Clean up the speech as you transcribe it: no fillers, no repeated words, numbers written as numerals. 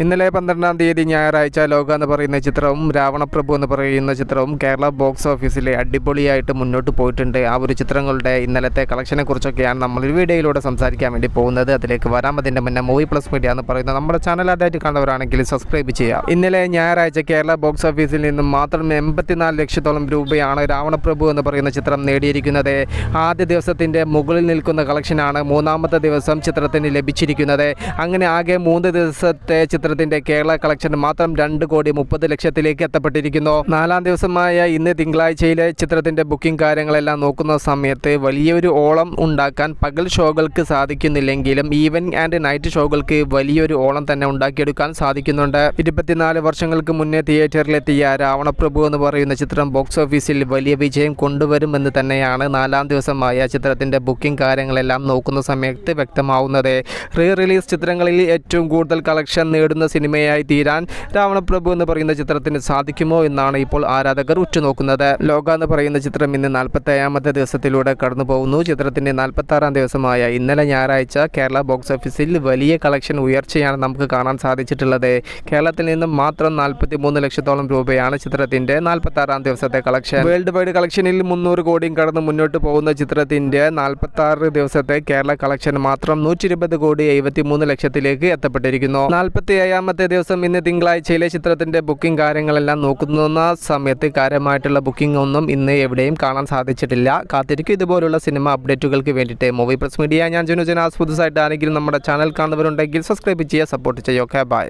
ഇന്നലെ 12-ാം തീയതി ഞായറാഴ്ച ലോക എന്ന് പറയുന്ന ചിത്രവും രാവണപ്രഭു എന്ന് പറയുന്ന ചിത്രവും കേരള ബോക്സ് ഓഫീസിൽ അടിപൊളിയായിട്ട് മുന്നോട്ട് പോയിട്ടുണ്ട്. ആ ഒരു ചിത്രങ്ങളുടെ ഇന്നലത്തെ കളക്ഷനെ കുറിച്ചൊക്കെയാണ് നമ്മൾ ഒരു വീഡിയോയിലൂടെ സംസാരിക്കാൻ വേണ്ടി പോകുന്നത്. അതിലേക്ക് വരാം. അതിൻ്റെ മുന്നേ മൂവി പ്ലസ് മീഡിയ എന്ന് പറയുന്ന നമ്മുടെ ചാനൽ ആദ്യമായിട്ട് കണ്ടവരാണെങ്കിൽ സബ്സ്ക്രൈബ് ചെയ്യുക. ഇന്നലെ ഞായറാഴ്ച കേരള ബോക്സ് ഓഫീസിൽ നിന്നും മാത്രം 84 ലക്ഷത്തോളം രൂപയാണ് രാവണപ്രഭു എന്ന് പറയുന്ന ചിത്രം നേടിയിരിക്കുന്നത്. ആദ്യ ദിവസത്തിൻ്റെ മുകളിൽ നിൽക്കുന്ന കളക്ഷനാണ് മൂന്നാമത്തെ ദിവസം ചിത്രത്തിന് ലഭിച്ചിരിക്കുന്നത്. അങ്ങനെ ആകെ 3 ദിവസത്തെ ചിത്രത്തിൻ്റെ കേരള കളക്ഷൻ മാത്രം 2,30,00,000 എത്തപ്പെട്ടിരിക്കുന്നു. 4-ാം ദിവസമായ ഇന്ന് തിങ്കളാഴ്ചയിലെ ചിത്രത്തിൻ്റെ ബുക്കിംഗ് കാര്യങ്ങളെല്ലാം നോക്കുന്ന സമയത്ത് വലിയൊരു ഓളം ഉണ്ടാക്കാൻ പകൽ ഷോകൾക്ക് സാധിക്കുന്നില്ലെങ്കിലും ഈവനിങ് ആൻഡ് നൈറ്റ് ഷോകൾക്ക് വലിയൊരു ഓളം തന്നെ ഉണ്ടാക്കിയെടുക്കാൻ സാധിക്കുന്നുണ്ട്. 24 വർഷങ്ങൾക്ക് മുന്നേ തിയേറ്ററിലെത്തിയ രാവണപ്രഭു എന്ന് പറയുന്ന ചിത്രം ബോക്സ് ഓഫീസിൽ വലിയ വിജയം കൊണ്ടുവരുമെന്ന് തന്നെയാണ് 4-ാം ദിവസമായ ചിത്രത്തിൻ്റെ ബുക്കിംഗ് കാര്യങ്ങളെല്ലാം നോക്കുന്ന സമയത്ത് വ്യക്തമാവുന്നത്. റിലീസ് ചിത്രങ്ങളിൽ ഏറ്റവും കൂടുതൽ കളക്ഷൻ നേടുന്ന സിനിമയായി തീരാൻ രാവണപ്രഭു എന്ന് പറയുന്ന ചിത്രത്തിന് സാധിക്കുമോ എന്നാണ് ഇപ്പോൾ ആരാധകർ ഉറ്റുനോക്കുന്നത്. ലോക എന്ന് പറയുന്ന ചിത്രം ഇന്ന് 47-ാമത്തെ ദിവസത്തിലൂടെ കടന്നു പോകുന്നു. ചിത്രത്തിൻ്റെ 46-ാം ദിവസമായ ഇന്നലെ ഞായറാഴ്ച കേരള ബോക്സ് ഓഫീസിൽ വലിയ കളക്ഷൻ ഉയർച്ചയാണ് നമുക്ക് കാണാൻ സാധിച്ചിട്ടുള്ളത്. കേരളത്തിൽ നിന്നും മാത്രം 43 ലക്ഷത്തോളം രൂപയാണ് ചിത്രത്തിൻ്റെ 46-ാം ദിവസത്തെ കളക്ഷൻ. വേൾഡ് വൈഡ് കളക്ഷനിൽ 300 കോടിയും കടന്ന് മുന്നോട്ട് പോകുന്ന ചിത്രത്തിൻ്റെ 46 ദിവസത്തെ കേരള കളക്ഷൻ മാത്രം 120,73,00,000 എത്തപ്പെട്ടിരിക്കുന്നു. 47-ാമത്തെ ദിവസം ഇന്ന് തിങ്കളാഴ്ചയിലെ ചിത്രത്തിൻ്റെ ബുക്കിംഗ് കാര്യങ്ങളെല്ലാം നോക്കുന്ന സമയത്ത് കാര്യമായിട്ടുള്ള ബുക്കിംഗ് ഒന്നും ഇന്ന് എവിടെയും കാണാൻ സാധിച്ചിട്ടില്ല. കാത്തിരിക്കും ഇതുപോലുള്ള സിനിമ അപ്ഡേറ്റുകൾക്ക് വേണ്ടിയിട്ട്. മൂവി പ്ലസ് മീഡിയ, ഞാൻ ജനുജനാസ്. പുതുസായിട്ട് ആരെങ്കിലും നമ്മുടെ ചാനൽ കാണുന്നവരുണ്ടെങ്കിൽ സബ്സ്ക്രൈബ് ചെയ്യുക, സപ്പോർട്ട് ചെയ്യുക. Okay, by.